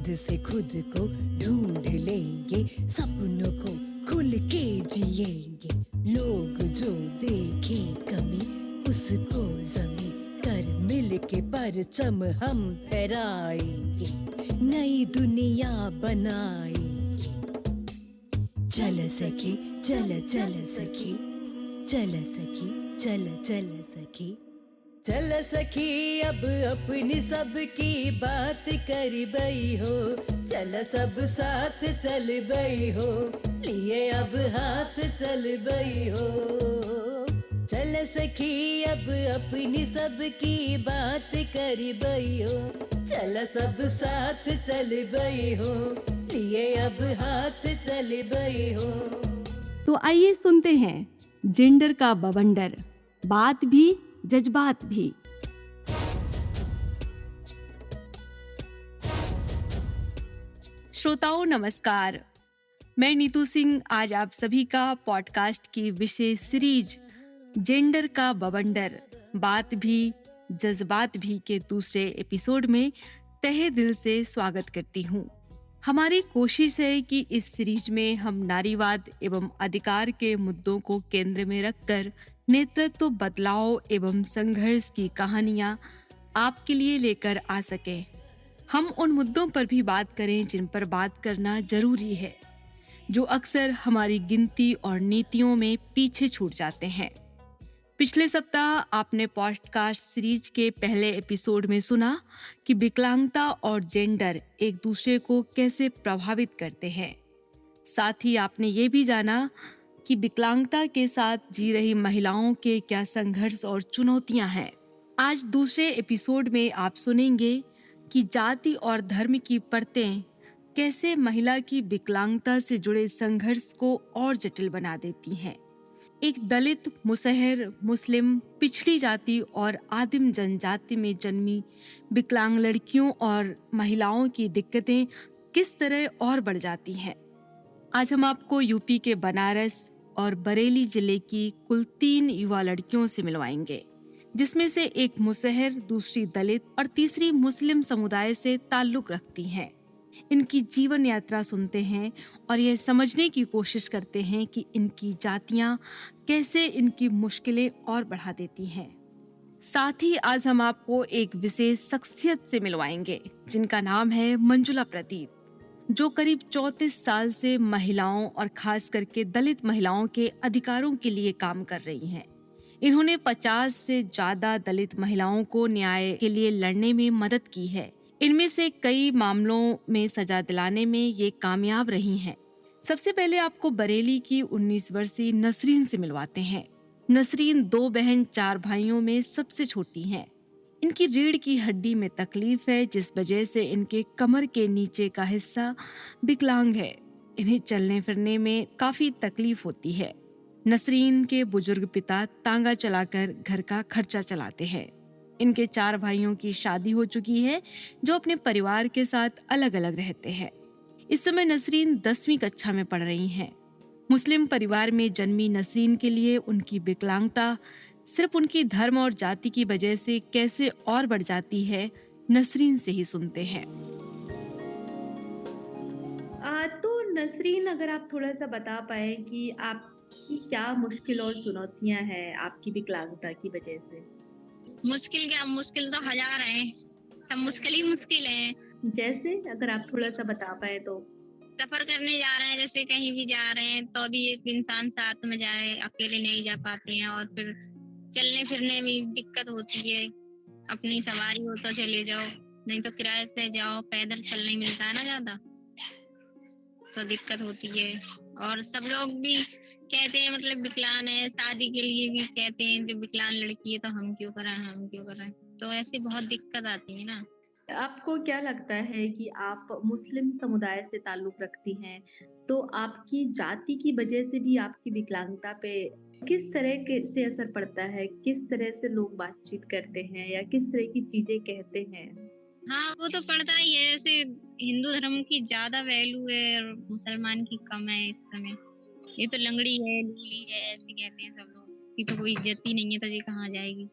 खुद से खुद को ढूंढ लेंगे, सपनों को खुल के जिएंगे। लोग जो देखे कमी उसको जमी कर मिल के परचम हम फहराएंगे, नई दुनिया बनाएंगे। चल सखी चल चल सखी, चल सखी चल चल सखी, चल सखी अब अपनी सबकी बात कर बई हो। चल सब साथ चल बई हो, लिए अब हाथ चल बई हो। चल सखी अब अपनी सबकी बात कर बई हो। चल सब साथ चल बई हो, लिए अब हाथ चल बई हो। तो आइए सुनते हैं जेंडर का बवंडर, बात भी जज्बात भी। श्रोताओं नमस्कार, मैं नीतू सिंह आज आप सभी का पॉडकास्ट की विशेष सीरीज जेंडर का बवंडर, बात भी जज्बात भी के दूसरे एपिसोड में तहे दिल से स्वागत करती हूँ। हमारी कोशिश है कि इस सीरीज में हम नारीवाद एवं अधिकार के मुद्दों को केंद्र में रखकर नेतृत्व बदलाव एवं संघर्ष की कहानियां आपके लिए लेकर आ सके। हम उन मुद्दों पर भी बात करें जिन पर बात करना जरूरी है, जो अक्सर हमारी गिनती और नीतियों में पीछे छूट जाते हैं। पिछले सप्ताह आपने पॉडकास्ट सीरीज के पहले एपिसोड में सुना कि विकलांगता और जेंडर एक दूसरे को कैसे प्रभावित करते हैं। साथ ही आपने ये भी जाना कि विकलांगता के साथ जी रही महिलाओं के क्या संघर्ष और चुनौतियां हैं। आज दूसरे एपिसोड में आप सुनेंगे कि जाति और धर्म की परतें कैसे महिला की विकलांगता से जुड़े संघर्ष को और जटिल बना देती हैं। एक दलित, मुसहर, मुस्लिम, पिछड़ी जाति और आदिम जनजाति में जन्मी विकलांग लड़कियों और महिलाओं की दिक्कतें किस तरह और बढ़ जाती हैं। आज हम आपको यूपी के बनारस और बरेली जिले की कुल 3 युवा लड़कियों से मिलवाएंगे, जिसमें से एक मुसहर, दूसरी दलित और तीसरी मुस्लिम समुदाय से ताल्लुक रखती हैं। इनकी जीवन यात्रा सुनते हैं और यह समझने की कोशिश करते हैं कि इनकी जातियां कैसे इनकी मुश्किलें और बढ़ा देती हैं। साथ ही आज हम आपको एक विशेष शख्सियत से मिलवाएंगे जिनका नाम है मंजुला प्रदीप, जो करीब 34 साल से महिलाओं और खास करके दलित महिलाओं के अधिकारों के लिए काम कर रही हैं। इन्होंने 50 से ज्यादा दलित महिलाओं को न्याय के लिए लड़ने में मदद की है। इनमें से कई मामलों में सजा दिलाने में ये कामयाब रही हैं। सबसे पहले आपको बरेली की 19 वर्षीय नसरीन से मिलवाते हैं। नसरीन 2 बहन 4 भाइयों में सबसे छोटी हैं। इनकी रीढ़ की हड्डी में तकलीफ है, जिस वजह से इनके कमर के नीचे का हिस्सा विकलांग है। इन्हें चलने फिरने में काफी तकलीफ होती है। नसरीन के बुजुर्ग पिता तांगा चलाकर घर का खर्चा चलाते हैं। इनके 4 भाइयों की शादी हो चुकी है, जो अपने परिवार के साथ अलग अलग रहते हैं। इस समय नसरीन 10वीं कक्षा में पढ़ रही हैं। मुस्लिम परिवार में जन्मी नसरीन के लिए उनकी विकलांगता सिर्फ उनकी धर्म और जाति की वजह से कैसे और बढ़ जाती है, नसरीन से ही सुनते हैं। तो नसरीन, अगर आप थोड़ा सा बता पाए कि आपकी क्या मुश्किल और चुनौतियां हैं आपकी विकलांगता की वजह से। मुश्किल क्या, मुश्किल तो हजार है, सब मुश्किल ही मुश्किल है। जैसे अगर आप थोड़ा सा बता पाए तो। सफर करने जा रहे हैं, जैसे कहीं भी जा रहे हैं तो भी एक इंसान साथ में जाए, अकेले नहीं जा पाते हैं। और फिर चलने फिरने में दिक्कत होती है। अपनी सवारी हो तो चले जाओ, नहीं तो किराए से जाओ, पैदल चल नहीं मिलता है ना ज्यादा, तो दिक्कत होती है। और सब लोग भी कहते हैं, मतलब विकलांग है, शादी के लिए भी कहते हैं जो विकलांग लड़की है तो हम क्यों कराएं, तो ऐसी बहुत दिक्कत आती है ना। आपको क्या लगता है कि आप मुस्लिम समुदाय से ताल्लुक रखती हैं, तो आपकी जाति की वजह से भी आपकी विकलांगता पे किस तरह के से असर पड़ता है? किस तरह से लोग बातचीत करते हैं या किस तरह की चीजें कहते हैं? हाँ, वो तो पड़ता ही है। जैसे हिंदू धर्म की ज्यादा वैल्यू है और मुसलमान की कम है इस समय। ये तो लंगड़ी है, लूली है, ऐसे कहते हैं सब लोग कि तो कोई इज्जत ही नहीं है, तो ये कहाँ जाएगी।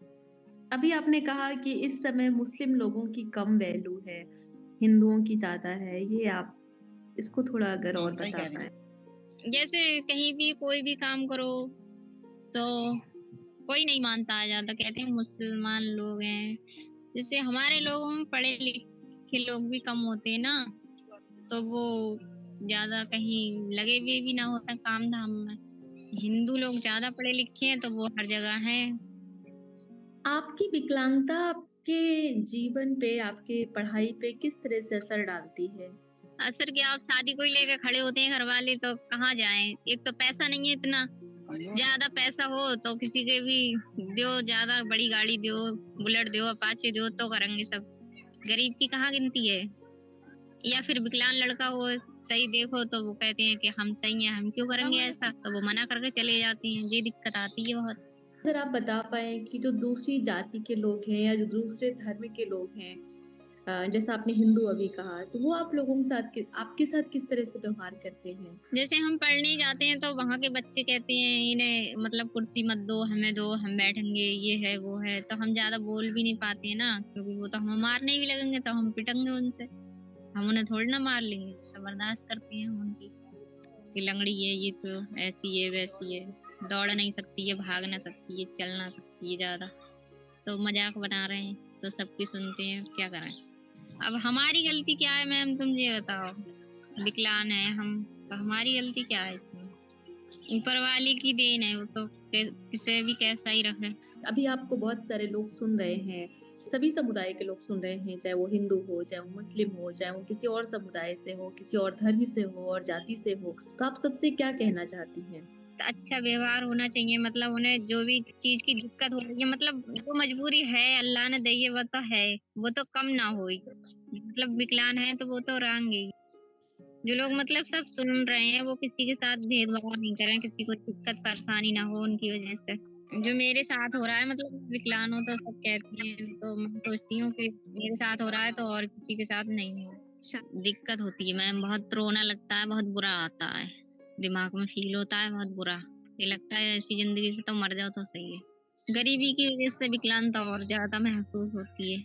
अभी आपने कहा कि इस समय मुस्लिम लोगों की कम वैल्यू है, हिंदुओं की ज़्यादा है, ये आप इसको थोड़ा अगर और सही बता कह रहे पाएँ? हैं। जैसे कहीं भी कोई भी काम करो तो कोई नहीं मानता है ज़्यादा, कहते हैं मुसलमान लोग हैं। जैसे हमारे लोगों में पढ़े लिखे लोग भी कम होते हैं ना, तो वो ज़्यादा कहीं लगे हुए भी ना होते काम धाम में। हिंदू लोग ज़्यादा पढ़े लिखे हैं तो वो हर जगह हैं। आपकी विकलांगता आपके जीवन पे, आपके पढ़ाई पे किस तरह से असर डालती है? असर क्या, आप शादी को ही लेके खड़े होते हैं घर वाले तो कहाँ जाएँ? एक तो पैसा नहीं है इतना, ज़्यादा पैसा हो तो किसी के भी दो, ज़्यादा बड़ी गाड़ी दो, बुलेट दो, अपाचे दो तो करेंगे सब। गरीब की कहाँ गिनती है? या फिर विकलांग लड़का हो, सही देखो तो वो कहते हैं कि हम सही हैं, हम क्यों करेंगे ऐसा? तो वो मना करके चले जाते हैं, ये दिक्कत आती है बहुत। अगर आप बता पाएँ कि जो दूसरी जाति के लोग हैं या जो दूसरे धर्म के लोग हैं, जैसा आपने हिंदू अभी कहा, तो वो आप लोगों के साथ आपके साथ किस तरह से व्यवहार करते हैं? जैसे हम पढ़ने जाते हैं तो वहाँ के बच्चे कहते हैं इन्हें मतलब कुर्सी मत दो, हम बैठेंगे, ये है, वो है। तो हम ज़्यादा बोल भी नहीं पाते हैं ना, क्योंकि वो तो हमें मारने भी लगेंगे तो हम पिटेंगे उनसे। हम उन्हें थोड़ी ना मार लेंगे, सब बर्दाश्त करते हैं हम उनकी। कि लंगड़ी है, ये तो ऐसी है, वैसी है, दौड़ नहीं सकती है, भाग ना सकती है, चल ना सकती है ज़्यादा। तो मज़ाक बना रहे हैं, तो सबकी सुनते हैं, क्या करें? अब हमारी गलती क्या है मैम, तुम ये बताओ? विकलांग हैं हम, तो हमारी गलती क्या है इसमें? ऊपर वाले की देन है, वो तो किसे भी कैसा ही रखे। अभी आपको बहुत सारे लोग सुन रहे हैं, सभी समुदाय के लोग सुन रहे हैं, चाहे वो हिंदू हो, चाहे वो मुस्लिम हो, चाहे वो किसी और समुदाय से हो, किसी और धर्म से हो और जाति से हो। तो आप सबसे क्या कहना चाहती हैं? तो अच्छा व्यवहार होना चाहिए, मतलब उन्हें जो भी चीज़ की दिक्कत हो रही है, मतलब जो मजबूरी है अल्लाह ने दी है वो तो है, वो तो कम ना होई। मतलब विकलांग है तो वो तो रहेंगे ही। जो लोग मतलब सब सुन रहे हैं वो किसी के साथ भेदभाव नहीं करें, किसी को दिक्कत परेशानी ना हो उनकी वजह से। जो मेरे साथ हो रहा है, मतलब विकलांग हो तो सब कहती हैं, तो मैं सोचती हूँ कि मेरे साथ हो रहा है तो और किसी के साथ नहीं हो। दिक्कत होती है मैम, बहुत रोना लगता है, बहुत बुरा आता है, दिमाग में फील होता है बहुत बुरा। ये लगता है ऐसी जिंदगी से तो मर जाओ तो सही है। गरीबी की वजह से विकलांगता और ज्यादा महसूस होती है।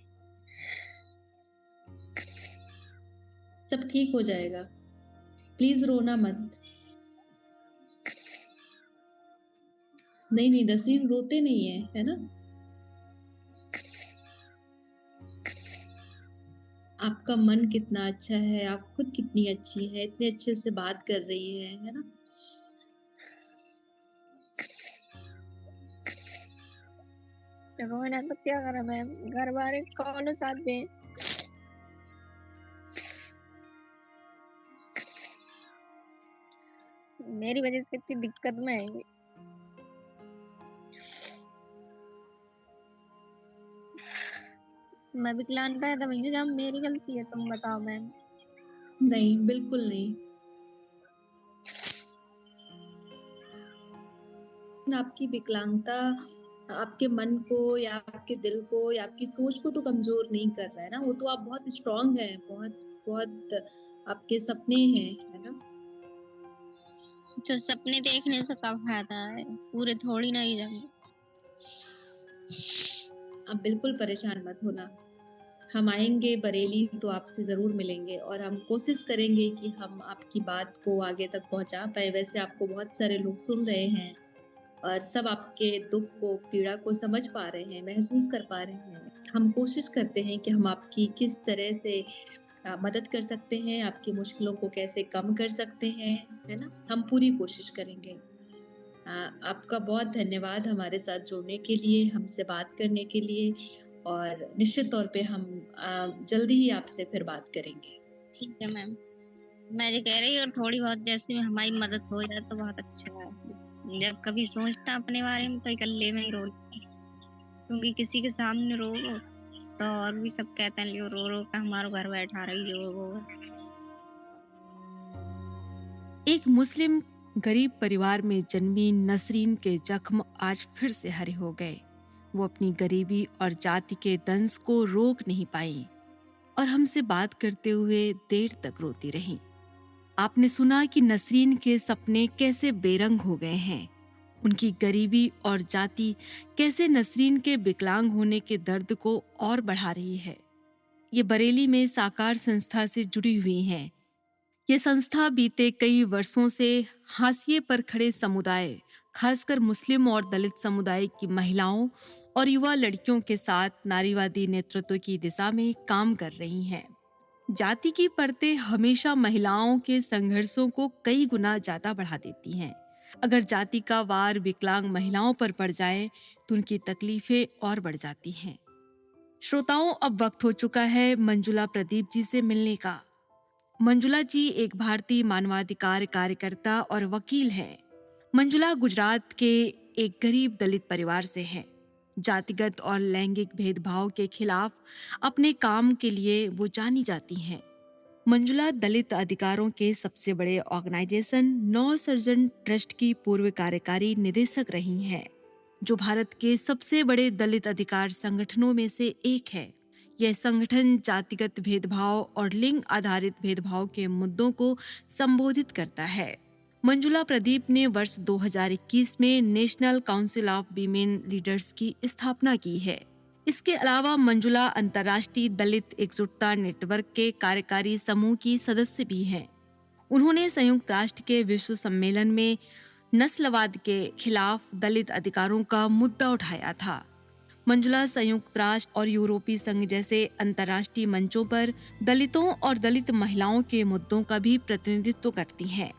सब ठीक हो जाएगा। प्लीज़ रोना मत। नहीं, नसीम रोते नहीं है, है ना? आपका मन कितना अच्छा है, आप खुद कितनी अच्छी हैं, इतने अच्छे से बात कर रही हैं, है ना? रोना तो क्या करा मैम, घर वाले कौन साथ दें। मेरी वजह से इतनी दिक्कत में है। मैं विकलांग पैदा हुई हूँ, जब मेरी गलती है तुम बताओ मैम? नहीं, बिल्कुल नहीं। आपकी विकलांगता आपके मन को या आपके दिल को या आपकी सोच को तो कमज़ोर नहीं कर रहा है ना, वो तो आप बहुत स्ट्रॉन्ग हैं, बहुत आपके सपने हैं, है ना? तो सपने देखने से क्या फायदा है, पूरे थोड़ी ना ही जाएंगे। आप बिल्कुल परेशान मत होना। हम आएँगे बरेली तो आपसे ज़रूर मिलेंगे और हम कोशिश करेंगे कि हम आपकी बात को आगे तक पहुँचा पाएँ। वैसे आपको बहुत सारे लोग सुन रहे हैं और सब आपके दुःख को, पीड़ा को समझ पा रहे हैं, महसूस कर पा रहे हैं। हम कोशिश करते हैं कि हम आपकी किस तरह से मदद कर सकते हैं, आपकी मुश्किलों को कैसे कम कर सकते हैं, है ना? हम पूरी कोशिश करेंगे। आपका बहुत धन्यवाद हमारे साथ जुड़ने के लिए, हमसे बात करने के लिए और निश्चित तौर पे हम जल्दी ही आपसे फिर बात करेंगे। ठीक है मैम, मैं ये कह रही हूँ और थोड़ी बहुत जैसे में हमारी मदद हो जाए तो बहुत अच्छा है। जब कभी सोचता अपने बारे में तो इकल्ले में ही रो लेता, क्योंकि किसी के सामने रो तो और भी सब कहते हैं लियो रो रो का हमारा घर बैठा रही हो वो। एक मुस्लिम गरीब परिवार में जन्मी नसरीन के जख्म आज फिर से हरे हो गए। वो अपनी गरीबी और जाति के दंश को रोक नहीं पाई और हमसे बात करते हुए देर तक रोती रहीं। आपने सुना कि नसरीन के सपने कैसे बेरंग हो गए हैं। उनकी गरीबी और जाति कैसे नसरीन के विकलांग होने के दर्द को और बढ़ा रही है। ये बरेली में साकार संस्था से जुड़ी हुई हैं। ये संस्था बीते कई वर्षों से हाशिए पर खड़े समुदाय, खासकर मुस्लिम और दलित समुदाय की महिलाओं और युवा लड़कियों के साथ नारीवादी नेतृत्व की दिशा में काम कर रही हैं। जाति की परतें हमेशा महिलाओं के संघर्षों को कई गुना ज्यादा बढ़ा देती हैं। अगर जाति का वार विकलांग महिलाओं पर पड़ जाए तो उनकी तकलीफें और बढ़ जाती हैं। श्रोताओं, अब वक्त हो चुका है मंजुला प्रदीप जी से मिलने का। मंजुला जी एक भारतीय मानवाधिकार कार्यकर्ता और वकील हैं। मंजुला गुजरात के एक गरीब दलित परिवार से हैं। जातिगत और लैंगिक भेदभाव के खिलाफ अपने काम के लिए वो जानी जाती हैं। मंजुला दलित अधिकारों के सबसे बड़े ऑर्गेनाइजेशन नवसृजन ट्रस्ट की पूर्व कार्यकारी निदेशक रही हैं, जो भारत के सबसे बड़े दलित अधिकार संगठनों में से एक है। यह संगठन जातिगत भेदभाव और लिंग आधारित भेदभाव के मुद्दों को संबोधित करता है। मंजुला प्रदीप ने वर्ष 2021 में national council of women leaders की स्थापना की है। इसके अलावा मंजुला अंतर्राष्ट्रीय दलित एकजुटता नेटवर्क के कार्यकारी समूह की सदस्य भी हैं। उन्होंने संयुक्त राष्ट्र के विश्व सम्मेलन में नस्लवाद के खिलाफ दलित अधिकारों का मुद्दा उठाया था। मंजुला संयुक्त राष्ट्र और यूरोपीय संघ जैसे अंतर्राष्ट्रीय मंचों पर दलितों और दलित महिलाओं के मुद्दों का भी प्रतिनिधित्व करती हैं।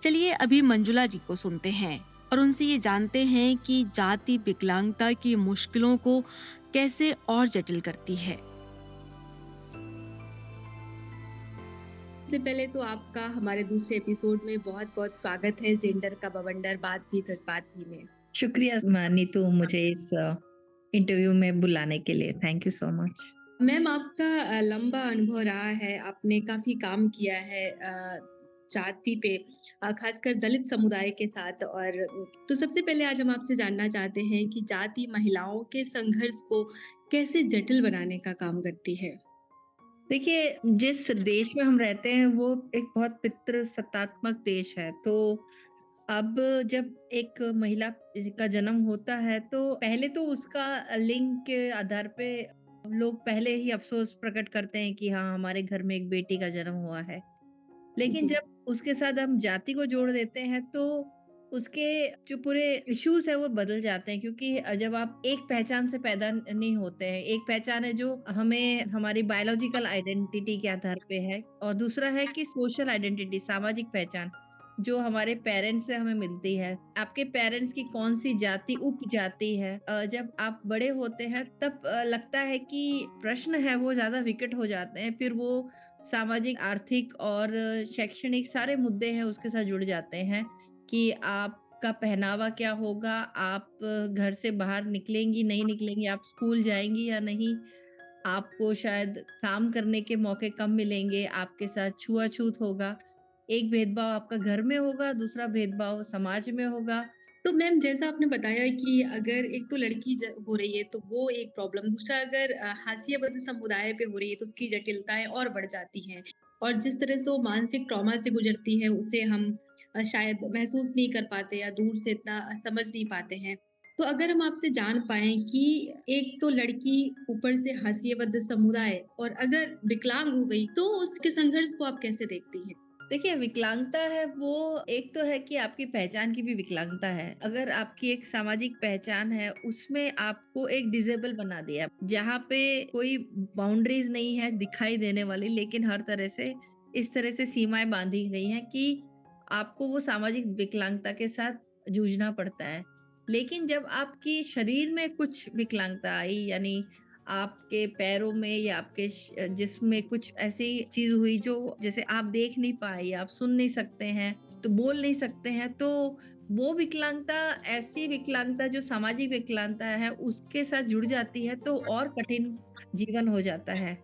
चलिए अभी मंजुला जी को सुनते हैं और उनसे ये जानते हैं कि जाति विकलांगता की मुश्किलों को कैसे और जटिल करती है। सबसे पहले तो आपका हमारे दूसरे एपिसोड में बहुत बहुत स्वागत है जेंडर का बवंडर बात भी जज्बात भी में। शुक्रिया नीतू, मुझे इस इंटरव्यू में बुलाने के लिए। Thank you so much. Ma'am, आपका लंबा अनुभव रहा है, आपने काफी काम किया है जाति पे, खासकर दलित समुदाय के साथ। और तो सबसे पहले आज हम आपसे जानना चाहते हैं कि जाति महिलाओं के संघर्ष को कैसे जटिल बनाने का काम करती है। देखिए, जिस देश में हम रहते हैं वो एक बहुत पितृसत्तात्मक देश है। तो अब जब एक महिला का जन्म होता है तो पहले तो उसका लिंग के आधार पे लोग पहले ही अफसोस प्रकट करते हैं कि हाँ, हमारे घर में एक बेटी का जन्म हुआ है। लेकिन जी। जब उसके साथ हम जाति को जोड़ देते हैं तो उसके जो पूरे इश्यूज है वो बदल जाते हैं, क्योंकि जब आप एक पहचान से पैदा नहीं होते हैं, एक पहचान है जो हमें हमारी बायोलॉजिकल आइडेंटिटी के आधार पे है, और दूसरा है कि सोशल आइडेंटिटी, सामाजिक पहचान जो हमारे पेरेंट्स से हमें मिलती है। आपके पेरेंट्स की कौन सी जाति उपजाति है, जब आप बड़े होते हैं तब लगता है कि प्रश्न है वो ज्यादा विकट हो जाते हैं। फिर वो सामाजिक, आर्थिक और शैक्षणिक सारे मुद्दे हैं उसके साथ जुड़ जाते हैं कि आपका पहनावा क्या होगा, आप घर से बाहर निकलेंगी नहीं निकलेंगी, आप स्कूल जाएंगी या नहीं, आपको शायद काम करने के मौके कम मिलेंगे, आपके साथ छुआछूत होगा। एक भेदभाव आपका घर में होगा, दूसरा भेदभाव समाज में होगा। तो मैम, जैसा आपने बताया कि अगर एक तो लड़की हो रही है तो वो एक प्रॉब्लम, दूसरा अगर हाशियाबद्ध समुदाय पे हो रही है तो उसकी जटिलताएं और बढ़ जाती हैं। और जिस तरह से वो मानसिक ट्रॉमा से गुजरती है उसे हम शायद महसूस नहीं कर पाते या दूर से इतना समझ नहीं पाते हैं। तो अगर हम आपसे जान पाए कि एक तो लड़की ऊपर से हाशियाबद्ध समुदाय और अगर विकलांग हो गई तो उसके संघर्ष को आप कैसे देखती हैं? देखिए, विकलांगता है वो एक तो है कि आपकी पहचान की भी विकलांगता है। अगर आपकी एक सामाजिक पहचान है उसमें आपको एक डिसेबल बना दिया, जहाँ पे कोई बाउंड्रीज नहीं है दिखाई देने वाली, लेकिन हर तरह से इस तरह से सीमाएं बांधी गई हैं कि आपको वो सामाजिक विकलांगता के साथ जूझना पड़ता है। लेकिन जब आपकी शरीर में कुछ विकलांगता आई, यानी आपके पैरों में या आपके जिस्म में कुछ ऐसी चीज हुई जो जैसे आप देख नहीं पाए, आप सुन नहीं सकते हैं, तो बोल नहीं सकते हैं, तो वो विकलांगता, ऐसी विकलांगता जो सामाजिक विकलांगता है उसके साथ जुड़ जाती है तो और कठिन जीवन हो जाता है।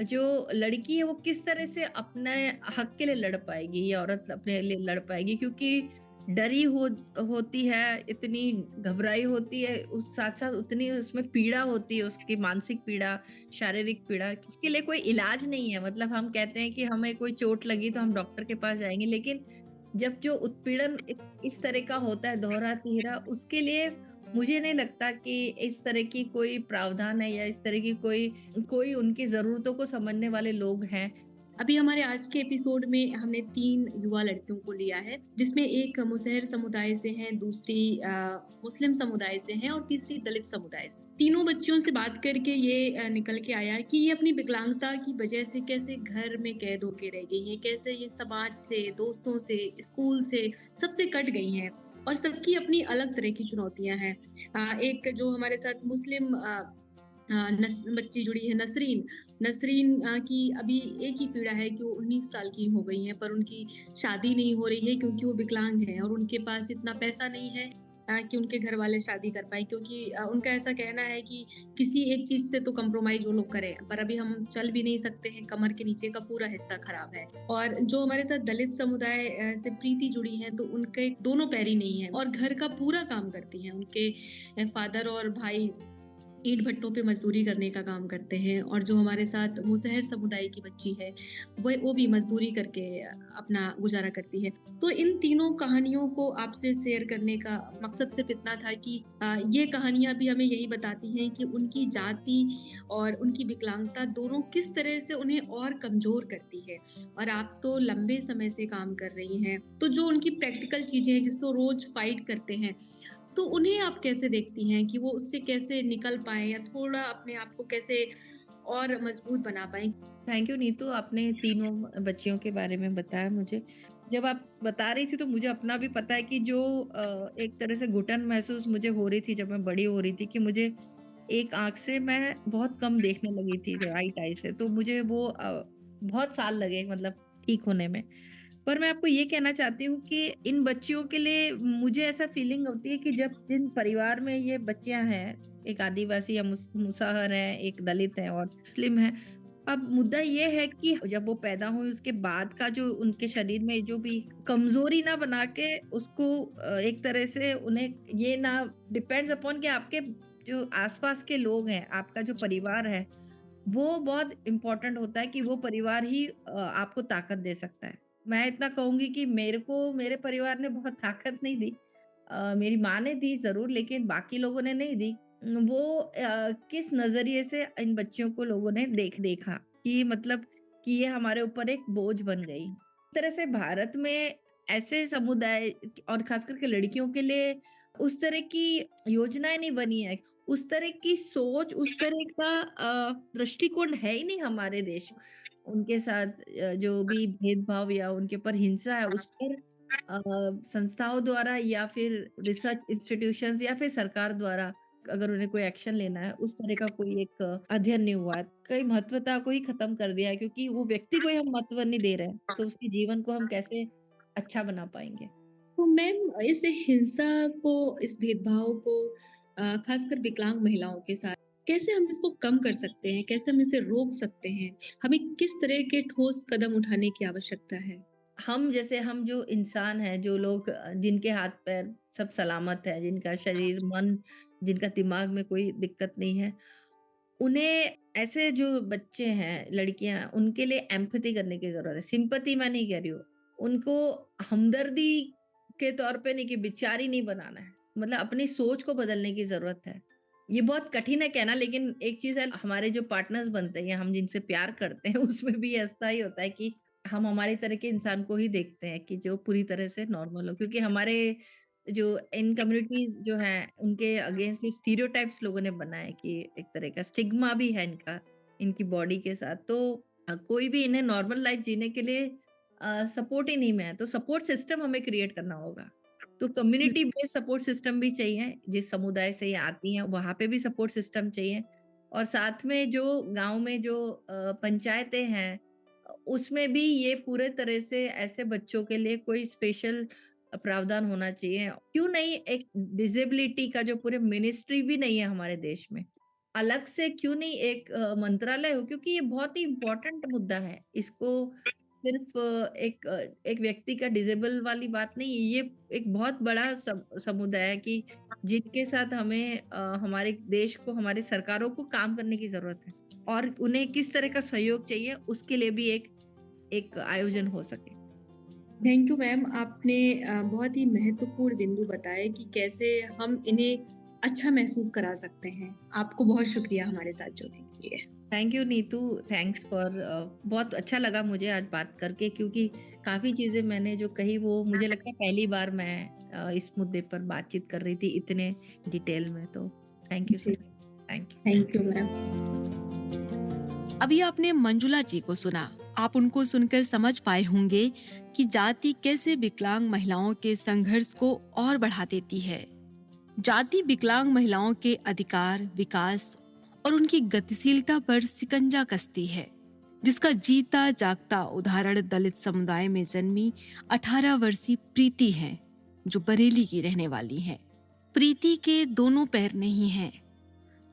जो लड़की है वो किस तरह से अपने हक के लिए लड़ पाएगी, ये औरत अपने लिए लड़ पाएगी, क्योंकि डरी होती है, इतनी घबराई होती है, उस साथ साथ उतनी उसमें पीड़ा होती है, उसकी मानसिक पीड़ा, शारीरिक पीड़ा। उसके लिए कोई इलाज नहीं है। मतलब हम कहते हैं कि हमें कोई चोट लगी तो हम डॉक्टर के पास जाएंगे, लेकिन जब जो उत्पीड़न इस तरह का होता है दोहरा तिहरा, उसके लिए मुझे नहीं लगता कि इस तरह की कोई प्रावधान है या इस तरह की कोई कोई उनकी ज़रूरतों को समझने वाले लोग हैं। अभी हमारे आज के एपिसोड में हमने 3 युवा लड़कियों को लिया है, जिसमें एक मुसहर समुदाय से हैं, दूसरी मुस्लिम समुदाय से हैं और तीसरी दलित समुदाय से। तीनों बच्चियों से बात करके ये निकल के आया कि ये अपनी विकलांगता की वजह से कैसे घर में कैद होके रह गई हैं, कैसे ये समाज से, दोस्तों से, स्कूल से, सबसे कट गई हैं और सबकी अपनी अलग तरह की चुनौतियां हैं। एक जो हमारे साथ मुस्लिम बच्ची जुड़ी है, नसरीन। नसरीन की अभी एक ही पीड़ा है कि वो 19 साल की हो गई हैं, पर उनकी शादी नहीं हो रही है क्योंकि वो विकलांग हैं और उनके पास इतना पैसा नहीं है कि उनके घर वाले शादी कर पाएँ, क्योंकि उनका ऐसा कहना है कि किसी एक चीज़ से तो कॉम्प्रोमाइज़ वो लोग करें, पर अभी हम चल भी नहीं सकते हैं, कमर के नीचे का पूरा हिस्सा खराब है। और जो हमारे साथ दलित समुदाय से प्रीति जुड़ी हैं, तो उनके दोनों पैर ही नहीं हैं और घर का पूरा काम करती हैं। उनके फादर और भाई ईंट भट्टों पे मजदूरी करने का काम करते हैं और जो हमारे साथ मुसहर समुदाय की बच्ची है वो भी मजदूरी करके अपना गुजारा करती है। तो इन तीनों कहानियों को आपसे शेयर करने का मकसद सिर्फ इतना था कि ये कहानियां भी हमें यही बताती हैं कि उनकी जाति और उनकी विकलांगता दोनों किस तरह से उन्हें और कमजोर करती है। और आप तो लंबे समय से काम कर रही हैं, तो जो उनकी प्रैक्टिकल चीजें हैं जिसको रोज फाइट करते हैं, तो उन्हें आप कैसे देखती हैं कि वो उससे कैसे निकल पाएँ या थोड़ा अपने आप को कैसे और मजबूत बना पाएँ? थैंक यू नीतू, आपने तीनों बच्चियों के बारे में बताया मुझे। जब आप बता रही थी तो मुझे अपना भी पता है कि जो एक तरह से घुटन महसूस मुझे हो रही थी जब मैं बड़ी हो रही थी कि मुझे एक आँख से मैं बहुत कम देखने लगी थी, राइट आई से। तो मुझे वो बहुत साल लगे मतलब ठीक होने में। पर मैं आपको ये कहना चाहती हूँ कि इन बच्चियों के लिए मुझे ऐसा फीलिंग होती है कि जब जिन परिवार में ये बच्चियां हैं, एक आदिवासी या मुसहर है, एक दलित है और मुस्लिम है। अब मुद्दा ये है कि जब वो पैदा हुई उसके बाद का जो उनके शरीर में जो भी कमजोरी ना बना के उसको एक तरह से उन्हें ये ना डिपेंड्स अपॉन कि आपके जो आसपास के लोग हैं, आपका जो परिवार है, वो बहुत इम्पोर्टेंट होता है कि वो परिवार ही आपको ताकत दे सकता है। मैं इतना कहूँगी कि मेरे को मेरे परिवार ने बहुत ताकत नहीं दी। मेरी माँ ने दी ज़रूर लेकिन बाकी लोगों ने नहीं दी। वो किस नज़रिए से इन बच्चियों को लोगों ने देखा कि मतलब कि ये हमारे ऊपर एक बोझ बन गई। इस तरह से भारत में ऐसे समुदाय और ख़ास करके लड़कियों के लिए उस तरह की योजनाएँ नहीं बनी है। उस तरह की सोच, उस तरह का दृष्टिकोण है ही नहीं हमारे देश में। उनके साथ जो भी भेदभाव या उनके ऊपर हिंसा है उस पर संस्थाओं द्वारा या फिर रिसर्च इंस्टीट्यूशंस या फिर सरकार द्वारा अगर उन्हें कोई एक्शन लेना है उस तरह का कोई एक अध्ययन नहीं हुआ है। कई महत्वता को ही खत्म कर दिया है क्योंकि वो व्यक्ति को ही हम महत्व नहीं दे रहे हैं, तो उसके जीवन को हम कैसे अच्छा बना पाएँगे? तो मैम इस हिंसा को, इस भेदभाव को खासकर विकलांग महिलाओं के साथ कैसे हम इसको कम कर सकते हैं? कैसे हम इसे रोक सकते हैं? हमें किस तरह के ठोस कदम उठाने की आवश्यकता है? हम जो इंसान हैं, जो लोग जिनके हाथ-पैर सब सलामत है, जिनका शरीर, मन, जिनका दिमाग में कोई दिक्कत नहीं है, उन्हें ऐसे जो बच्चे हैं, लड़कियाँ हैं, उनके लिए एम्पैथी करने की ज़रूरत है। सिम्पैथी मैं नहीं कह रही हूँ। उनको हमदर्दी के तौर पे नहीं कि बेचारी नहीं बनाना है। मतलब अपनी सोच को बदलने की ज़रूरत है। ये बहुत कठिन है कहना लेकिन एक चीज़ है हमारे जो पार्टनर्स बनते हैं या हम जिनसे प्यार करते हैं उसमें भी ऐसा ही होता है कि हम हमारी तरह के इंसान को ही देखते हैं कि जो पूरी तरह से नॉर्मल हो। क्योंकि हमारे जो इन कम्युनिटीज़ जो हैं, उनके अगेंस्ट जो स्टीरियोटाइप्स लोगों ने बनाए कि एक तरह का स्टिग्मा भी है इनका, इनकी बॉडी के साथ। तो कोई भी इन्हें नॉर्मल लाइफ़ जीने के लिए सपोर्ट ही नहीं में है, तो सपोर्ट सिस्टम हमें क्रिएट करना होगा। तो कम्युनिटी बेस्ड सपोर्ट सिस्टम भी चाहिए, जिस समुदाय से ये आती हैं, वहाँ पे भी सपोर्ट सिस्टम चाहिए। और साथ में जो गाँव में जो पंचायतें हैं उसमें भी ये पूरे तरह से ऐसे बच्चों के लिए कोई स्पेशल प्रावधान होना चाहिए। क्यों नहीं एक डिसेबिलिटी का जो पूरे मिनिस्ट्री भी नहीं है हमारे देश में। अलग से क्यों नहीं एक मंत्रालय हो क्योंकि ये बहुत ही इम्पोर्टेंट मुद्दा है। इसको सिर्फ़ एक व्यक्ति का डिसेबल वाली बात नहीं है, ये एक बहुत बड़ा समुदाय है कि जिनके साथ हमें हमारे देश को, हमारी सरकारों को काम करने की ज़रूरत है। और उन्हें किस तरह का सहयोग चाहिए उसके लिए भी एक एक आयोजन हो सके। थैंक यू मैम, आपने बहुत ही महत्वपूर्ण बिंदु बताए कि कैसे हम इन्हें अच्छा महसूस करा सकते हैं। आपको बहुत शुक्रिया हमारे साथ जुड़ने के लिए। Thank you Neetu, thanks for बहुत अच्छा लगा मुझे आज बात करके, क्योंकि काफ़ी चीज़ें मैंने जो कही वो मुझे लगता है पहली बार मैं इस मुद्दे पर बातचीत कर रही थी इतने डिटेल में। तो thank you so ji, much. Thank you. Thank you ma'am. अभी आपने मंजुला जी को सुना। आप उनको सुनकर समझ पाए होंगे कि जाति कैसे विकलांग महिलाओं के संघर्ष को और बढ़ा देती है। जाति विकलांग महिलाओं के अधिकार, विकास और उनकी गतिशीलता पर सिकंजा कसती है, जिसका जीता जागता उदाहरण दलित समुदाय में जन्मी 18 वर्षीय प्रीति है, जो बरेली की रहने वाली है। प्रीति के दोनों पैर नहीं हैं।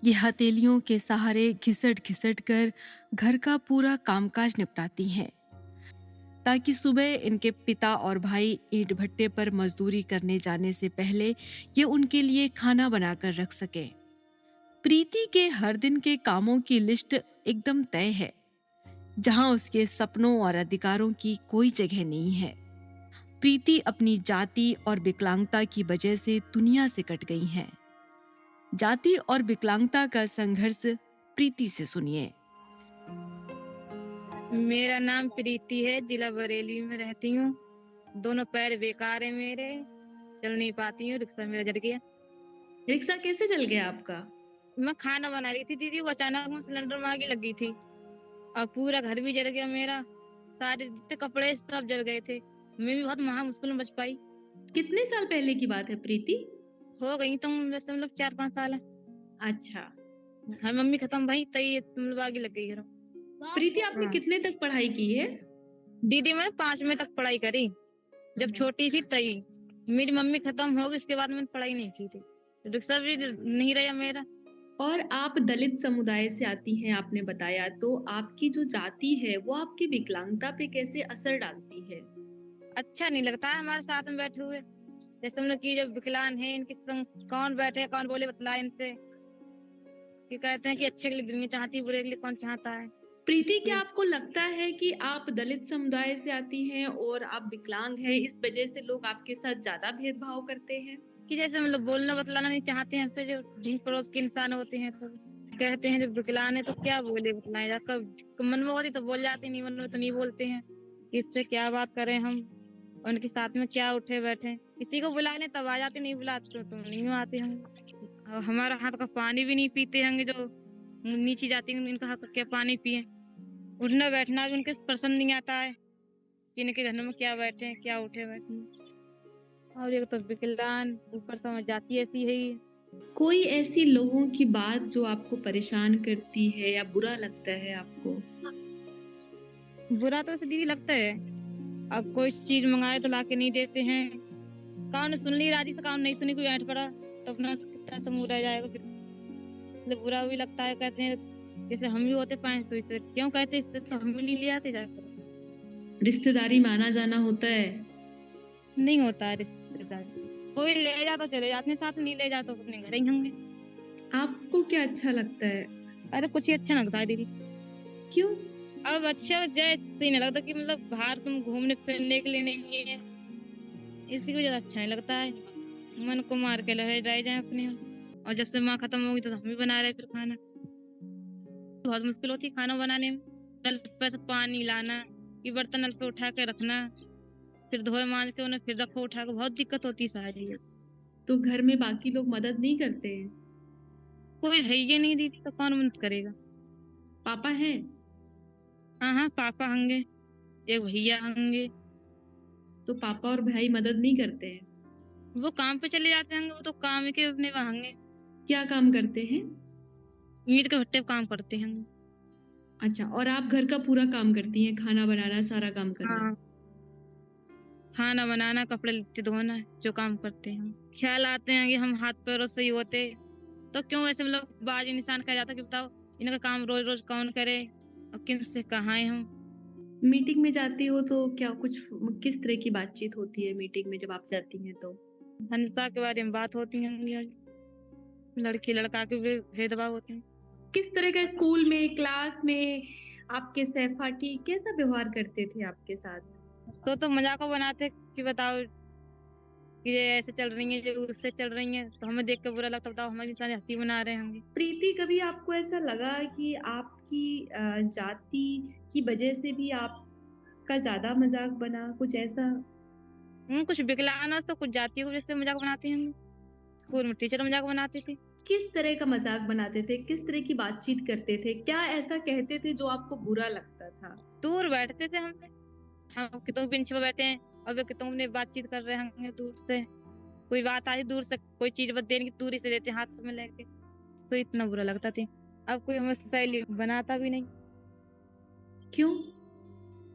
ये हथेलियों के सहारे घिसट घिसट कर घर का पूरा कामकाज निपटाती हैं, ताकि सुबह इनके पिता और भाई ईंट भट्टे पर मजदूरी करने जाने से पहले ये उनके लिए खाना बनाकर रख सके। प्रीति के हर दिन के कामों की लिस्ट एकदम तय है, जहां उसके सपनों और अधिकारों की कोई जगह नहीं है। प्रीति अपनी जाति और विकलांगता की वजह से दुनिया से कट गई हैं। जाति और विकलांगता का संघर्ष प्रीति से सुनिए। मेरा नाम प्रीति है, जिला बरेली में रहती हूँ। दोनों पैर बेकार है मेरे, चल नहीं पाती हूँ। रिक्शा मेरा जल गया। रिक्शा कैसे चल गया आपका? मैं खाना बना रही थी दीदी, वो अचानक में सिलेंडर में आग लगी थी और पूरा घर भी जल गया मेरा। सारे जितने कपड़े सब जल गए थे। मैं भी बहुत महा मुश्किल में बच पाई। कितने साल पहले की बात है प्रीति? हो गई तो वैसे 4-5 साल है। अच्छा, हाँ, मम्मी खत्म भाई तई आग लग गई घर। प्रीति आपने हाँ। कितने तक पढ़ाई की है? दीदी मैंने 5वीं तक पढ़ाई करी, जब छोटी थी तई। मेरी मम्मी खत्म हो गई, इसके बाद मैंने पढ़ाई नहीं की थी। रिक्शा भी नहीं रहा मेरा। और आप दलित समुदाय से आती हैं, आपने बताया, तो आपकी जो जाति है वो आपकी विकलांगता पे कैसे असर डालती है? अच्छा नहीं लगता है हमारे साथ में बैठे हुए। जैसे हम लोग की जब विकलांग है, इनके संग कौन बैठे कौन बोले बतलाए इनसे कि कहते हैं कि अच्छे के लिए दुनिया चाहती है, बुरे के लिए कौन चाहता है। प्रीति, क्या आपको लगता है कि आप दलित समुदाय से आती हैं और आप विकलांग हैं, इस वजह से लोग आपके साथ ज्यादा भेदभाव करते हैं? कि जैसे हम लोग बोलना बतलाना नहीं चाहते हैं हमसे, जो जिन पड़ोस के इंसान होते हैं तो कहते हैं जब विकलांग है तो क्या बोले बतलाए। कब मन में होती तो बोल जाते, नहीं मन में तो नहीं बोलते हैं। इससे क्या बात करें हम, उनके साथ में क्या उठे बैठे। किसी को बुला लें तब आ जाते, नहीं बुलाते तो नहीं आते हम। और हमारा हाथ का पानी भी नहीं पीते होंगे, जो नीची जाती है इनका हाथ का क्या पानी पिए। उठना बैठना भी उनके पसंद नहीं आता है कि इनके घर में क्या बैठे हैं क्या उठे बैठे हैं। और एक तो विकलांग, ऊपर समझ जाती ऐसी है ही। कोई ऐसी लोगों की बात जो आपको परेशान करती है या बुरा लगता है आपको? बुरा तो ऐसे दीदी लगता है, अब कोई चीज मंगाए तो लाके नहीं देते हैं। कौन सुन ली राजी से, कौन नहीं सुनी, कोई ऐंठ पड़ा तो अपना कितना समूह रह जाएगा फिर। इसलिए बुरा भी लगता है। कहते हैं जैसे हम भी होते पाए तो इससे क्यों कहते, इससे तो हम भी नहीं ले आते जाकर। रिश्तेदारी में आना जाना होता है? नहीं होता है रिश्तेदारी। कोई ले जा तो चले जाते हैं साथ, नहीं ले जा तो अपने घर ही होंगे। आपको क्या अच्छा लगता है? अरे कुछ ही अच्छा लगता है दीदी। क्यों? अब अच्छा जैसे नहीं लगता कि मतलब बाहर तुम घूमने फिरने के लिए नहीं है, इसी को ज्यादा अच्छा नहीं लगता है। मन को मार के रह जाए अपने हम। और जब से माँ खत्म होगी तो हम भी बना रहे फिर खाना। बहुत मुश्किल होती है खाना बनाने में। नल पे से पानी लाना, कि बर्तन नल पे उठा के रखना, फिर धोए मांज के उन्हें फिर रखो उठा के, बहुत दिक्कत होती है सारी। तो घर में बाकी लोग मदद नहीं करते हैं? कोई है ही नहीं दीदी, तो कौन मदद करेगा। पापा हैं? हाँ, पापा होंगे, एक भैया होंगे। तो पापा और भाई मदद नहीं करते हैं? वो काम पे चले जाते होंगे, वो तो काम के अपने वहाँ होंगे। क्या काम करते हैं? ईंट के भट्टे पे काम करते होंगे। अच्छा, और आप घर का पूरा काम करती हैं, खाना बनाना, सारा काम करना? हाँ, खाना बनाना, कपड़े लत्ते धोना, जो काम करते हैं। ख्याल आते हैं कि हम हाथ पैरों से ही होते तो क्यों ऐसे मतलब बाजी निशान कहा जाता कि बताओ इनका काम रोज रोज कौन करे और किन से कहाँ हम। मीटिंग में जाती हो तो क्या कुछ किस तरह की बातचीत होती है मीटिंग में जब आप जाती हैं तो? हिंसा के बारे में बात होती है, लड़की लड़का के भी भेदभाव होते हैं। किस तरह का स्कूल में, क्लास में आपके सहपाठी कैसा व्यवहार करते थे आपके साथ? सो तो मजाक बनाते कि बताओ कि ये ऐसे चल रही हैं, जो उससे चल रही हैं, तो हमें देख के बुरा लगता, बताओ हमारी इंसान हंसी बना रहे होंगे। प्रीति, कभी आपको ऐसा लगा कि आपकी जाति की वजह से भी आपका ज्यादा मजाक बना, कुछ ऐसा? कुछ विकलांगों से, कुछ जातियों की वजह से मजाक बनाते हैं हम। स्कूल में टीचर मजाक बनाते थे। किस तरह का मजाक बनाते थे, किस तरह की बातचीत करते थे, क्या ऐसा कहते थे जो आपको बुरा लगता था? दूर बैठते थे हमसे, हम कितों बेंच पर बैठे हैं और वे कितों ने बातचीत कर रहे होंगे दूर से। कोई बात आई दूर से, कोई चीज बस देने की दूरी से देते हाथ में लेके, सो इतना बुरा लगता था। अब कोई हमें सहेली बनाता भी नहीं। क्यों?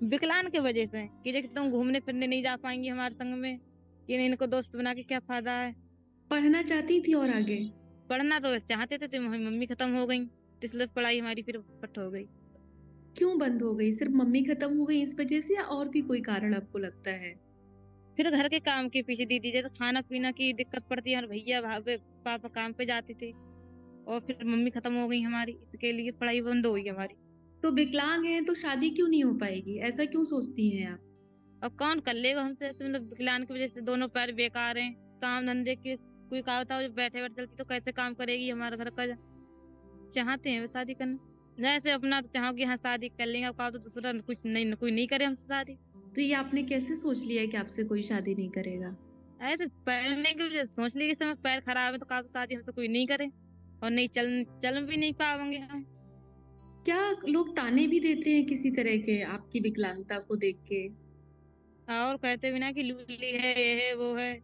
विकलांग की वजह से, कि जब तुम घूमने फिरने नहीं जा पाएंगी हमारे संग में, कि इनको दोस्त बना के क्या फायदा है। पढ़ना चाहती थी और आगे? पढ़ना तो चाहते थे, तो हमारी मम्मी खत्म हो गई, इसलिए पढ़ाई हमारी फिर पट हो गई। क्यों बंद हो गई? सिर्फ मम्मी खत्म हो गई इस वजह से, या और भी कोई कारण आपको लगता है? फिर घर के काम के पीछे दीदी, जैसे खाना पीना की दिक्कत पड़ती है, और भैया पापा काम पे जाते थे, और फिर मम्मी खत्म हो गई हमारी, इसके लिए पढ़ाई बंद हो गई हमारी। तो विकलांग हैं तो शादी क्यों नहीं हो पाएगी, ऐसा क्यों सोचती हैं आप? और कौन कर लेगा हमसे ऐसे, मतलब विकलांग की वजह से दोनों पैर बेकार हैं। काम धंधे की कोई कहा होता है, बैठे बैठे चलती तो कैसे काम करेगी हमारा घर का। चाहते हैं वे शादी करना, जैसे अपना तो चाहो कि हाँ शादी कर लेंगे, अब कहा तो दूसरा कुछ नहीं, कोई नहीं करे हमसे शादी। तो ये आपने कैसे सोच लिया कि आपसे कोई शादी नहीं करेगा? ऐसे पहलने की वजह से सोच ली कि समय पैर खराब है, तो कहा तो शादी हमसे कोई नहीं करे, और नहीं चल भी नहीं पाएंगे हम। क्या लोग ताने भी देते हैं किसी तरह के आपकी विकलांगता को देख के? और कहते भी ना कि लूली है, ये है, वो है।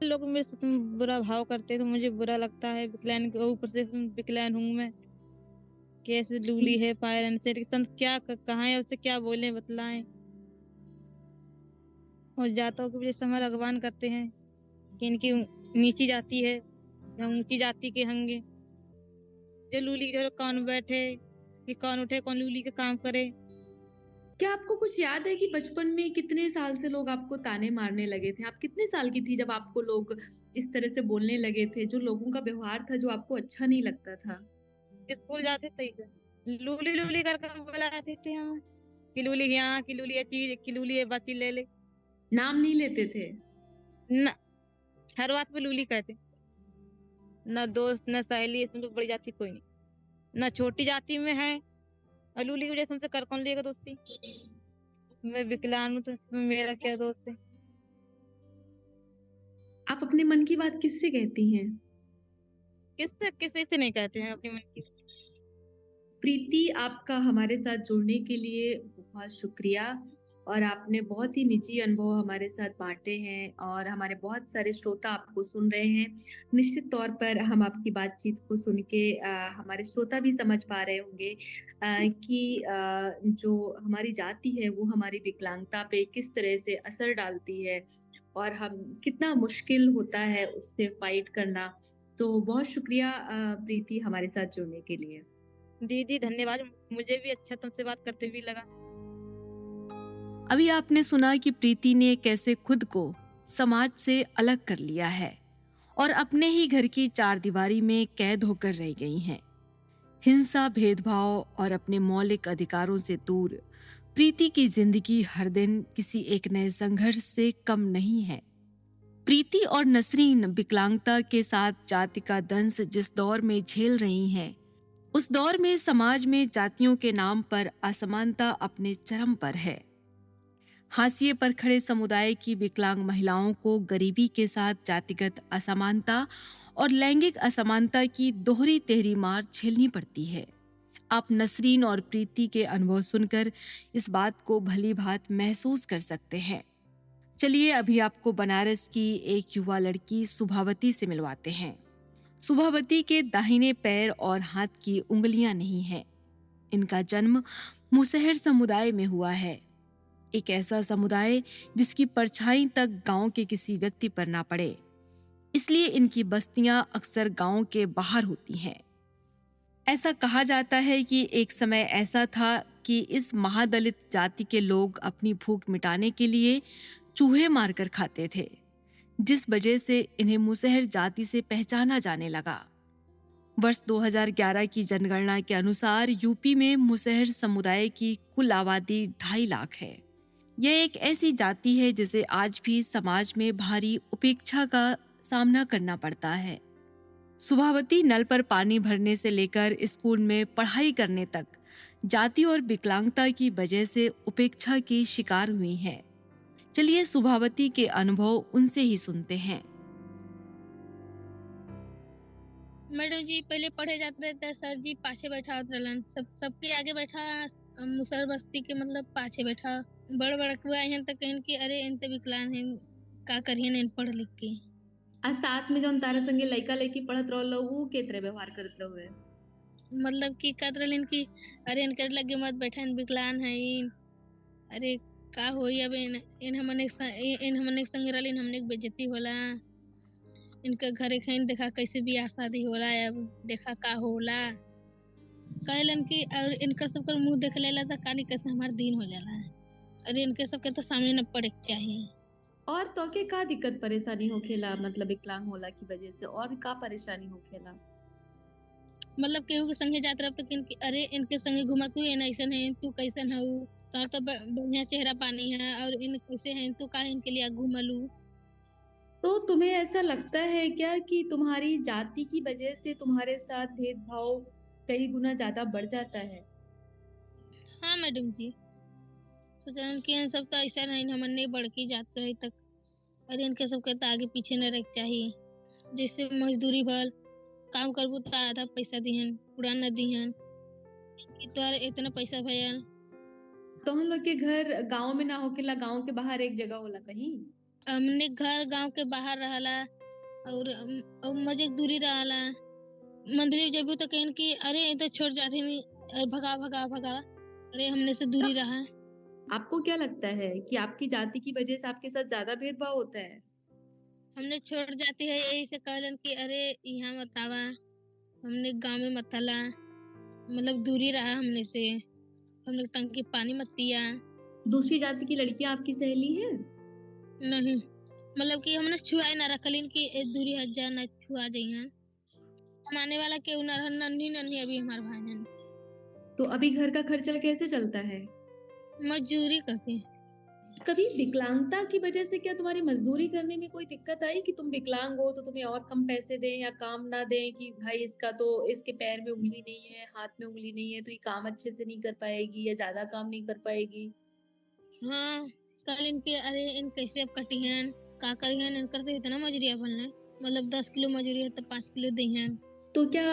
लोग मेरे से बुरा भाव करते हैं, तो मुझे बुरा लगता है। विकलांग के ऊपर से विकलांग हूँ मैं, कैसे लूली है, पायरन से क्या कहाँ है, उससे क्या बोले बतलाएं। और जातों की वजह से हमारा अगवान करते हैं कि इनकी नीची जाति है या ऊंची जाति के होंगे। जो लूली जो कौन बैठे, कि कौन उठे, कौन लूली का काम करे। क्या आपको कुछ याद है कि बचपन में कितने साल से लोग आपको ताने मारने लगे थे? आप कितने साल की थी जब आपको लोग इस तरह से बोलने लगे थे, जो लोगों का व्यवहार था जो आपको अच्छा नहीं लगता था? स्कूल जाते थे लूली लूली कर बुलाते थे हम, कि लूली यहाँ, कि लूली ये चीज, कि लूली ये बाची ले ले। नाम नहीं लेते थे? न, हर बात पे लूली कहते। न दोस्त न सहेली, इसमें तो बड़ी जाति कोई नहीं, न छोटी जाति में है। और लूली की वजह से हमसे कर कौन लेगा दोस्ती। मैं विकलांग हूँ, तो इसमें मेरा क्या दोस्त है। आप अपने मन की बात किससे कहती हैं? किससे, किसी से नहीं कहते हैं अपनी मन की। प्रीति, आपका हमारे साथ जुड़ने के लिए बहुत शुक्रिया। और आपने बहुत ही निजी अनुभव हमारे साथ बांटे हैं, और हमारे बहुत सारे श्रोता आपको सुन रहे हैं। निश्चित तौर पर हम आपकी बातचीत को सुन के हमारे श्रोता भी समझ पा रहे होंगे कि जो हमारी जाति है वो हमारी विकलांगता पे किस तरह से असर डालती है, और हम कितना मुश्किल होता है उससे फाइट करना। तो बहुत शुक्रिया प्रीति, हमारे साथ जुड़ने के लिए। दीदी धन्यवाद, मुझे भी अच्छा तुमसे बात करते भी लगा। अभी आपने सुना कि प्रीति ने कैसे खुद को समाज से अलग कर लिया है और अपने ही घर की चारदीवारी में कैद होकर रह गई हैं। हिंसा, भेदभाव और अपने मौलिक अधिकारों से दूर प्रीति की जिंदगी हर दिन किसी एक नए संघर्ष से कम नहीं है। प्रीति और नसरीन विकलांगता के साथ जाति का दंश जिस दौर में झेल रही हैं, उस दौर में समाज में जातियों के नाम पर असमानता अपने चरम पर है। हाशिए पर खड़े समुदाय की विकलांग महिलाओं को गरीबी के साथ जातिगत असमानता और लैंगिक असमानता की दोहरी तेहरी मार झेलनी पड़ती है। आप नसरीन और प्रीति के अनुभव सुनकर इस बात को भली भांति महसूस कर सकते हैं। चलिए अभी आपको बनारस की एक युवा लड़की सुभावती से मिलवाते हैं। सुभावती के दाहिने पैर और हाथ की उंगलियां नहीं हैं। इनका जन्म मुसहर समुदाय में हुआ है, एक ऐसा समुदाय जिसकी परछाई तक गांव के किसी व्यक्ति पर ना पड़े। इसलिए इनकी बस्तियां अक्सर गांव के बाहर होती हैं। ऐसा कहा जाता है कि एक समय ऐसा था कि इस महादलित जाति के लोग अपनी भूख मिटाने के लिए चूहे मारकर खाते थे, जिस वजह से इन्हें मुसहर जाति से पहचाना जाने लगा। वर्ष 2011 की जनगणना के अनुसार यूपी में मुसहर समुदाय की कुल आबादी 2.5 लाख है। यह एक ऐसी जाति है जिसे आज भी समाज में भारी उपेक्षा का सामना करना पड़ता है। सुभावती नल पर पानी भरने से लेकर स्कूल में पढ़ाई करने तक जाति और विकलांगता की वजह से उपेक्षा की शिकार हुई हैं। चलिए सुभावती के अनुभव उनसे ही सुनते हैं। मैडम जी पहले पढ़े जाते रहते, सर जी पाछे बैठा होत रहलन, सबके आगे बैठा, मुसहर बस्ती के मतलब पाछे बैठा। बड़ बड़कुआ हैं तो कहन कि अरे इन तो विकलांग हैं, का करियन इन पढ़ लिख के। आ साथ में जौन तारा संगे लइका लइकी पढ़त रहलो उ के तरह व्यवहार करत रहोगे? मतलब कि कहत रहलन कि अरे इनके लगे मत बैठा, इन विकलांग हैं इन। अरे का होई अब इन हमने के संग रहलिन, हमने के बेइज्जती होला। इनका घरे खइन देखा कैसे बियाह शादी होला, अब देखा का होला। कहलन कि और इनका सबकर मुंह देख लेला त कानी कैसे हमार दिन हो जाला। अरे इनके सबके तो सामने न पड़े के चाहिए। और तो के का दिक्कत परेशानी होखेला, मतलब विकलांग होला की वजह से और का परेशानी होखेला? मतलब केहू के संगे जात रह तो कि अरे इनके संगे घुमत हुई इन ऐसन है, तू कैसन हऊ, तार तो बढ़िया चेहरा पानी है और इन कैसे हैं, तू काहे इनके लिए घूमलू। तो तुम्हें ऐसा लगता है क्या कि तुम्हारी जाति की वजह से तुम्हारे साथ भेदभाव कई गुना ज्यादा बढ़ जाता है? हाँ मैडम जी, सोचन कि इन सब तो ऐसा नहीं, हमन नहीं बढ़की जात कहीं तक। अरे इनके सबके तो आगे पीछे न रख चाहिए। जैसे मजदूरी भर काम करबू तो आधा पैसा दिहन, पूरा न दिहन कि तोहर इतना पैसा भयल। तो हम लोग के घर गांव में ना होकेला, गांव के बाहर एक जगह होला कहीं? हमने घर गांव के बाहर रहला और मजे दूरी रहला। मंदिर जबू तो कहन कि अरे ये तो छोड़ जाते नहीं, भगा भगा भगा, अरे हमने से दूरी रहा। आपको क्या लगता है कि आपकी जाति की वजह से आपके साथ ज्यादा भेदभाव होता है? हमने छोड़ जाती है यही से कहलन कि अरे यहाँ मत आवा, हमने गांव में मत आला, मतलब दूरी रहा हमने से, हमने टंकी पानी मत पिया। दूसरी जाति की लड़कियां आपकी सहेली हैं? नहीं, मतलब कि हमने छुआए ना रखलिन कि दूरी हट जा, न छुआ जइहन। कमाने वाला केहू ना रहन, नन्ही नन्ही अभी हमार भाई हैं। तो अभी घर का खर्चा कैसे चलता है? मजदूरी करके। कभी विकलांगता की वजह से क्या तुम्हारी मजदूरी करने में कोई दिक्कत आई कि तुम विकलांग हो तो तुम्हें और कम पैसे दें या काम ना दें कि भाई इसका तो इसके पैर में उंगली नहीं है, हाथ में उंगली नहीं है, तो ये काम अच्छे से नहीं कर पाएगी या ज्यादा काम नहीं कर पाएगी? हाँ, कल इनके अरे इन कैसे अब कटिहन, का करिहन, इनकर तो इतना मजूरिया भरना, मतलब 10 किलो मजूरी है तो 5 किलो दिहन। तो क्या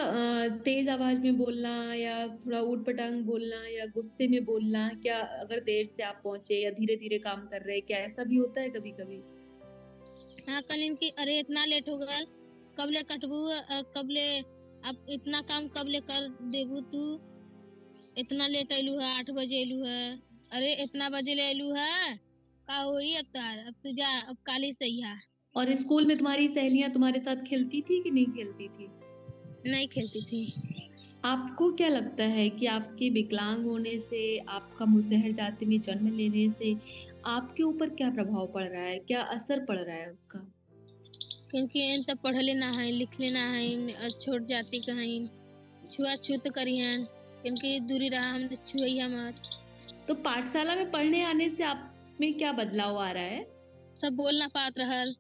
तेज आवाज में बोलना या थोड़ा ऊट पटांग बोलना या गुस्से में बोलना, क्या अगर देर से आप पहुंचे या धीरे धीरे काम कर रहे, क्या ऐसा भी होता है कभी कभी? हाँ, कल इनकी अरे इतना लेट हो गया, कब ले कटबू, कब ले, अब इतना काम कब ले कर देबू तू, इतना लेट आइलू है, 8 बजे आइलू है। अरे इतना बजे ले आइलू है, का होई अब तार, अब तू जा, अब काली सही है। और स्कूल में तुम्हारी सहेलियां तुम्हारे साथ खेलती थी कि नहीं खेलती थी? नहीं खेलती थी। आपको क्या लगता है कि आपके विकलांग होने से, आपका मुसहर जाति में जन्म लेने से आपके ऊपर क्या प्रभाव पड़ रहा है, क्या असर पड़ रहा है उसका? क्योंकि इन तब पढ़ले ना है, लिखले ना है, छोट जाति का है, छुआछूत करिहन, इनकी दूरी रहा, हमने छुइया मत। तो पाठशाला में पढ़ने आने से आप में क्या बदलाव आ रहा है? सब बोल ना पात रहल,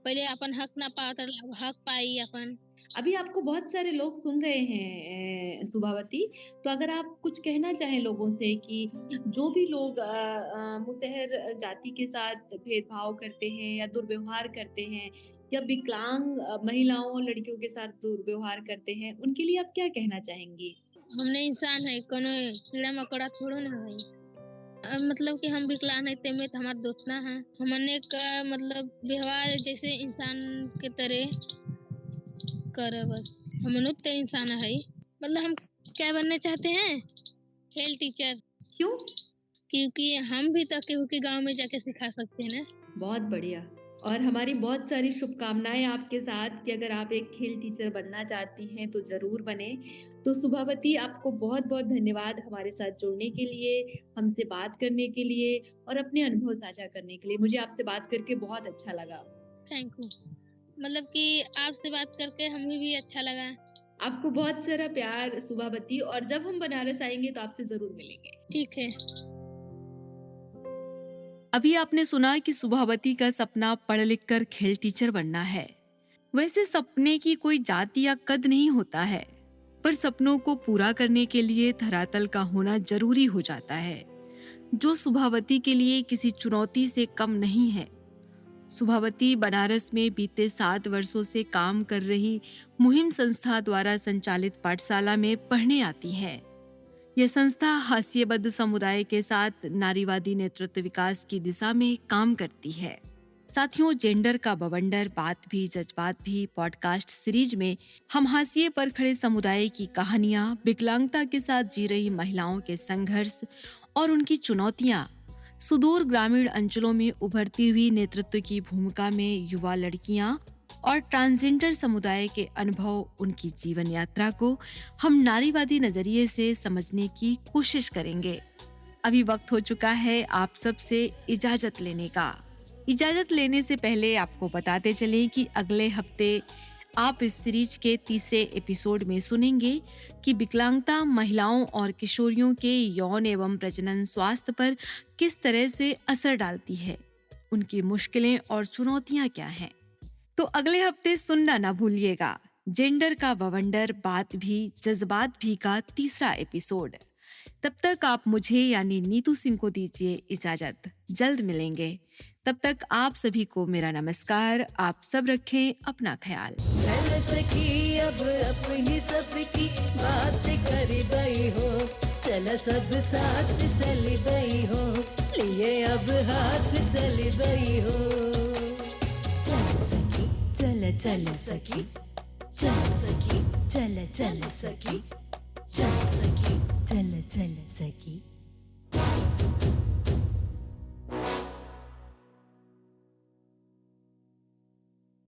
पहले अपन हक ना पात रहल, अब हक पाई अपन। अभी आपको बहुत सारे लोग सुन रहे हैं सुभावती, तो अगर आप कुछ कहना चाहें लोगों से कि जो भी लोग मुसहर जाति के साथ भेदभाव करते हैं या दुर्व्यवहार करते हैं या विकलांग महिलाओं और लड़कियों के साथ दुर्व्यवहार करते हैं, उनके लिए आप क्या कहना चाहेंगी? हमने इंसान है, कोनो कीड़ा मकोड़ा थोड़ो ना है। मतलब कि हम विकलांग है तेमे तो हमार दोस्त ना है, हमने का मतलब व्यवहार जैसे इंसान के तरह करे बस। हम तो इंसान है, मतलब हम क्या बनना चाहते हैं, खेल टीचर। क्यों? क्योंकि हम भी तो केहू के गांव में जाके सिखा सकते हैं ना। बहुत बढ़िया। और हमारी बहुत सारी शुभकामनाएं आपके साथ कि अगर आप एक खेल टीचर बनना चाहती हैं तो जरूर बने। तो सुभावती, आपको बहुत बहुत धन्यवाद हमारे साथ जुड़ने के लिए, हमसे बात करने के लिए और अपने अनुभव साझा करने के लिए। मुझे आपसे बात करके बहुत अच्छा लगा। थैंक यू, मतलब कि आपसे बात करके हमें भी अच्छा लगा। आपको बहुत सारा प्यार सुभावती, और जब हम बनारस आएंगे तो आपसे जरूर मिलेंगे। ठीक है। अभी आपने सुना कि सुभावती का सपना पढ़ लिख कर खेल टीचर बनना है। वैसे सपने की कोई जाति या कद नहीं होता है, पर सपनों को पूरा करने के लिए धरातल का होना जरूरी हो जाता है, जो सुभावती के लिए किसी चुनौती से कम नहीं है। सुभावती बनारस में बीते 7 वर्षों से काम कर रही मुहिम संस्था द्वारा संचालित पाठशाला में पढ़ने आती है। यह संस्था हास्यबद्ध समुदाय के साथ नारीवादी नेतृत्व विकास की दिशा में काम करती है। साथियों, जेंडर का बवंडर बात भी जज्बात भी पॉडकास्ट सीरीज में हम हाशिए पर खड़े समुदाय की कहानियां, विकलांगता के साथ जी रही महिलाओं के संघर्ष और उनकी चुनौतियां, सुदूर ग्रामीण अंचलों में उभरती हुई नेतृत्व की भूमिका में युवा लड़कियां और ट्रांसजेंडर समुदाय के अनुभव, उनकी जीवन यात्रा को हम नारीवादी नजरिए से समझने की कोशिश करेंगे। अभी वक्त हो चुका है आप सबसे इजाजत लेने का। इजाजत लेने से पहले आपको बताते चलें कि अगले हफ्ते आप इस सीरीज के तीसरे एपिसोड में सुनेंगे कि विकलांगता महिलाओं और किशोरियों के यौन एवं प्रजनन स्वास्थ्य पर किस तरह से असर डालती है, उनकी मुश्किलें और चुनौतियां क्या हैं। तो अगले हफ्ते सुनना ना भूलिएगा जेंडर का बवंडर बात भी जज्बात भी का तीसरा एपिसोड। तब तक आप मुझे यानी नीतू सिंह को दीजिए इजाजत। जल्द मिलेंगे। तब तक आप सभी को मेरा नमस्कार। आप सब रखें अपना ख्याल। चल सखी अब अपनी सबकी बात कर गई हो, चल सब साथ चल गई हो, लिए अब हाथ चल गई हो। चल सखी चल चल सखी, चल सखी चल चल सखी, चल सखी चल चल सखी।